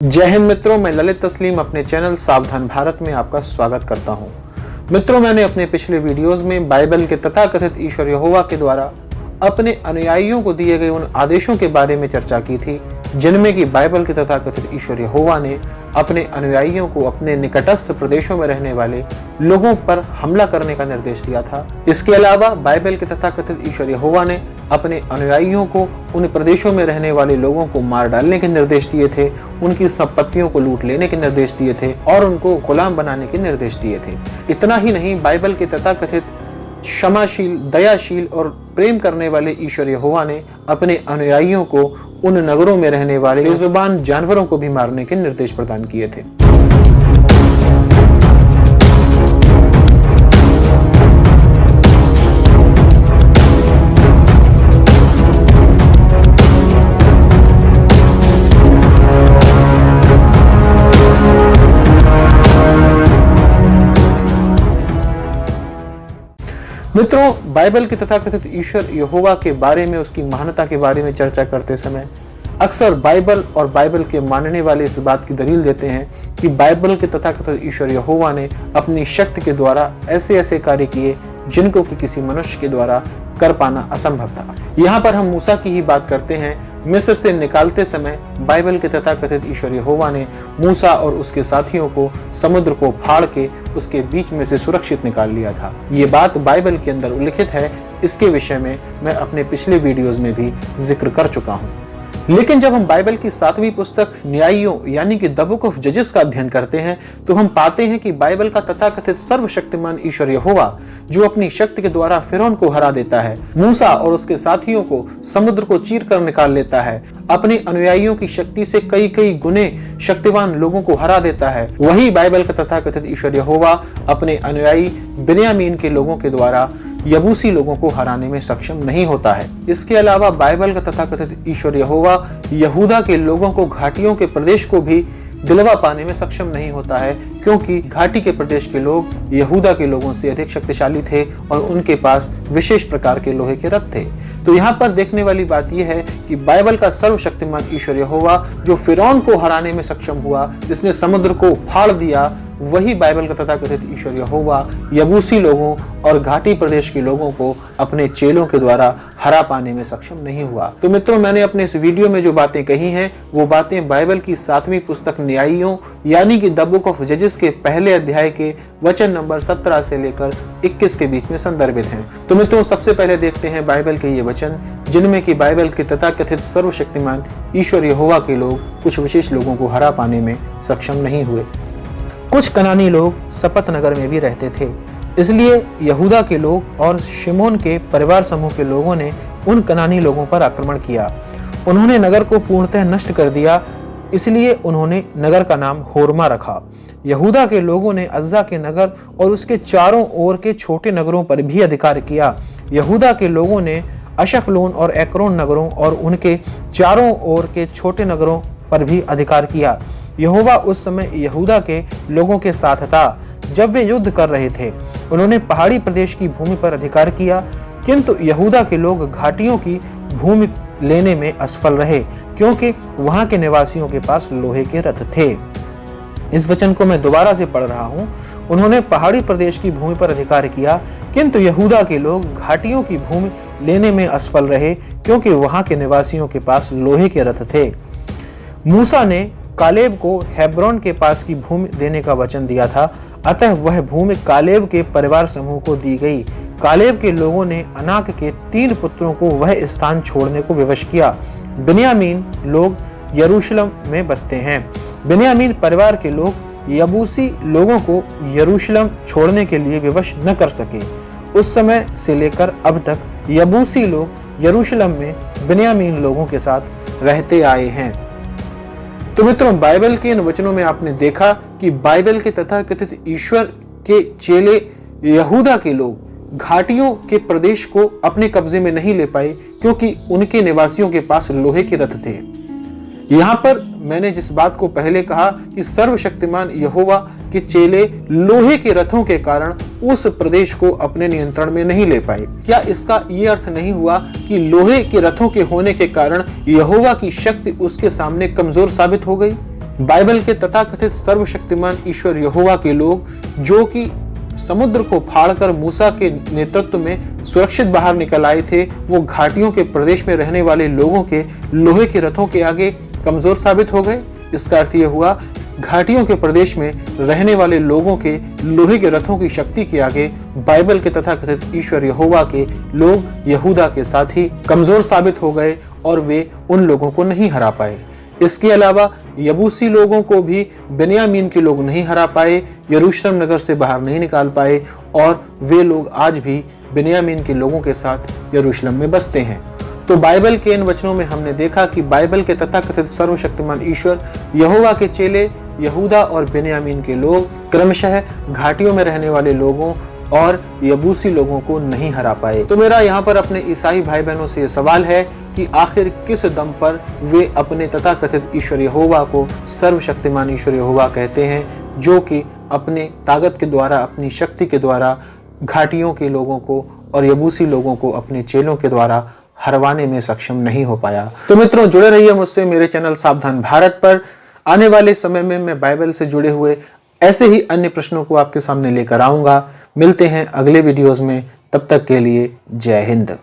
जय हिंद मित्रों, मैं ललित तस्लीम अपने चैनल सावधान भारत में आपका स्वागत करता हूं। मित्रों, मैंने अपने पिछले वीडियोस में बाइबल के तथाकथित ईश्वर यहोवा के द्वारा अपने अनुयायियों को दिए गए उन आदेशों के बारे में चर्चा की थी, जिनमें कि बाइबल के तथाकथित ईश्वर यहोवा ने अपने अनुयायियों को अपने निकटस्थ प्रदेशों में रहने वाले लोगों पर हमला करने का निर्देश दिया था। इसके अलावा बाइबल के तथाकथित ईश्वर यहोवा ने अपने अनुयायियों को उन प्रदेशों में रहने वाले लोगों को मार डालने के निर्देश दिए थे, उनकी संपत्तियों को लूट लेने के निर्देश दिए थे और उनको गुलाम बनाने के निर्देश दिए थे। इतना ही नहीं, बाइबल के तथाकथित क्षमाशील, दयाशील और प्रेम करने वाले ईश्वर यहोवा ने अपने अनुयायियों को उन नगरों में रहने वाले बेजुबान जानवरों को भी मारने के निर्देश प्रदान किए थे। मित्रों, बाइबल के तथाकथित ईश्वर यहोवा के बारे में, उसकी महानता के बारे में चर्चा करते समय अक्सर बाइबल और बाइबल के मानने वाले इस बात की दलील देते हैं कि बाइबल के तथाकथित ईश्वर यहोवा ने अपनी शक्ति के द्वारा ऐसे ऐसे कार्य किए जिनको कि किसी मनुष्य के द्वारा कर पाना असंभव था। यहाँ पर हम मूसा की ही बात करते हैं। मिस्र से निकालते समय बाइबल के तथाकथित ईश्वर यहोवा ने मूसा और उसके साथियों को समुद्र को फाड़ के उसके बीच में से सुरक्षित निकाल लिया था। ये बात बाइबल के अंदर उल्लिखित है। इसके विषय में मैं अपने पिछले वीडियोस में भी जिक्र कर चुका हूँ। लेकिन जब हम बाइबल की 7वीं पुस्तक न्यायियों यानी कि द बुक ऑफ जजेस का अध्ययन करते हैं तो हम पाते हैं कि बाइबल का तथाकथित सर्वशक्तिमान ईश्वर यहोवा, जो अपनी शक्ति के द्वारा फिरौन को हरा देता है, मूसा और उसके साथियों को समुद्र को चीर कर निकाल लेता है, अपने अनुयायियों की शक्ति से कई कई गुने शक्तिवान लोगों को हरा देता है, वही बाइबल का तथाकथित ईश्वर यहोवा अपने अनुयायी बिन्यामीन के लोगों के द्वारा यबूसी लोगों को हराने में सक्षम नहीं होता है। इसके अलावा बाइबल का तथाकथित ईश्वर यहोवा यहूदा के लोगों को घाटियों के प्रदेश को भी दिलवा पाने में सक्षम नहीं होता है, क्योंकि घाटी के प्रदेश के लोग यहूदा के लोगों से अधिक शक्तिशाली थे और उनके पास विशेष प्रकार के लोहे के रथ थे। तो यहाँ पर देखने वाली बात यह है कि बाइबल का सर्वशक्तिमान ईश्वर यहोवा जो फिरौन को हराने में सक्षम हुआ, जिसने समुद्र को फाड़ दिया, वही बाइबल का तथाकथित ईश्वर यहोवा यबूसी लोगों और घाटी प्रदेश के लोगों को अपने चेलों के द्वारा हरा पाने में सक्षम नहीं हुआ। तो मित्रों, मैंने अपने इस वीडियो में जो बातें कही हैं वो बातें बाइबल की 7वीं पुस्तक न्यायियों यानी कि द बुक ऑफ जजेस के पहले अध्याय के वचन नंबर 17 से लेकर 21 के बीच में संदर्भित हैं। तो मित्रों, सबसे पहले देखते हैं बाइबल के ये वचन, जिनमें कि बाइबल के तथाकथित सर्वशक्तिमान ईश्वर यहोवा के लोग कुछ विशेष लोगों को हरा पाने में सक्षम नहीं हुए। कुछ कनानी लोग सपत नगर में भी रहते थे, इसलिए यहूदा के लोग और शिमोन के परिवार समूह के लोगों ने उन कनानी लोगों पर आक्रमण किया। उन्होंने नगर को पूर्णतः नष्ट कर दिया, इसलिए उन्होंने नगर का नाम होर्मा रखा। यहूदा के लोगों ने अज्जा के नगर और उसके चारों ओर के छोटे नगरों पर भी अधिकार किया। यहूदा के लोगों ने अशकलोन और एक्रोन नगरों और उनके चारों ओर के छोटे नगरों पर भी अधिकार किया। यहोवा उस समय यहूदा के लोगों के साथ था जब वे युद्ध कर रहे थे। उन्होंने पहाड़ी प्रदेश की भूमि पर अधिकार किया, किंतु यहूदा के लोग घाटियों की भूमि लेने में असफल रहे, क्योंकि वहां के निवासियों के पास लोहे के रथ थे। इस वचन को मैं दोबारा से पढ़ रहा हूं। उन्होंने पहाड़ी प्रदेश की भूमि पर अधिकार किया, किंतु यहूदा के लोग घाटियों की भूमि लेने में असफल रहे, क्योंकि वहां के निवासियों के पास लोहे के रथ थे। मूसा ने कालेब को हेब्रोन के पास की भूमि देने का वचन दिया था, अतः वह भूमि कालेब के परिवार समूह को दी गई। कालेब के लोगों ने अनाक के 3 पुत्रों को वह स्थान छोड़ने को विवश किया। बिन्यामीन लोग यरूशलेम में बसते हैं। बिन्यामीन परिवार के लोग यबूसी लोगों को यरूशलेम छोड़ने के लिए विवश न कर सके। उस समय से लेकर अब तक यबूसी लोग यरूशलेम में बिन्यामीन लोगों के साथ रहते आए हैं। तो मित्रों, बाइबल के इन वचनों में आपने देखा कि बाइबल के तथाकथित ईश्वर के चेले यहूदा के लोग घाटियों के प्रदेश को अपने कब्जे में नहीं ले पाए, क्योंकि उनके निवासियों के पास लोहे के रथ थे। यहाँ पर मैंने जिस बात को पहले कहा कि सर्वशक्तिमान यहोवा के चेले लोहे के रथों के कारण उस प्रदेश को अपने नियंत्रण में नहीं ले पाए, क्या इसका ये अर्थ नहीं हुआ कि लोहे के रथों के होने के कारण यहोवा की शक्ति उसके सामने कमजोर साबित हो गई? बाइबल के तथाकथित सर्वशक्तिमान ईश्वर यहोवा के लोग, जो कि समुद्र को फाड़कर मूसा के नेतृत्व में सुरक्षित बाहर निकल आए थे, वो घाटियों के प्रदेश में रहने वाले लोगों के लोहे के रथों के आगे कमजोर साबित हो गए। इसका अर्थ यह हुआ, घाटियों के प्रदेश में रहने वाले लोगों के लोहे के रथों की शक्ति के आगे बाइबल के तथाकथित ईश्वर यहोवा के लोग यहूदा के साथ ही कमजोर साबित हो गए और वे उन लोगों को नहीं हरा पाए। इसके अलावा यबूसी लोगों को भी बिन्यामीन के लोग नहीं हरा पाए, यरूशलेम नगर से बाहर नहीं निकाल पाए, और वे लोग आज भी बिन्यामीन के लोगों के साथ यरूशलेम में बसते हैं। तो बाइबल के इन वचनों में हमने देखा कि बाइबल के तथाकथित सर्वशक्तिमान ईश्वर यहोवा के चेले यहूदा और बिन्यामीन के लोग क्रमशः घाटियों में रहने वाले लोगों और यबूसी लोगों को नहीं हरा पाए। तो मेरा यहाँ पर अपने ईसाई भाई बहनों से ये सवाल है कि आखिर किस दम पर वे अपने तथाकथित ईश्वर यहोवा को सर्वशक्तिमान ईश्वर यहोवा कहते हैं, जो कि अपने ताकत के द्वारा, अपनी शक्ति के द्वारा घाटियों के लोगों को और यबूसी लोगों को अपने चेलों के द्वारा हरवाने में सक्षम नहीं हो पाया। तो मित्रों, जुड़े रहिए मुझसे मेरे चैनल सावधान भारत पर। आने वाले समय में मैं बाइबल से जुड़े हुए ऐसे ही अन्य प्रश्नों को आपके सामने लेकर आऊंगा। मिलते हैं अगले वीडियोस में, तब तक के लिए जय हिंद।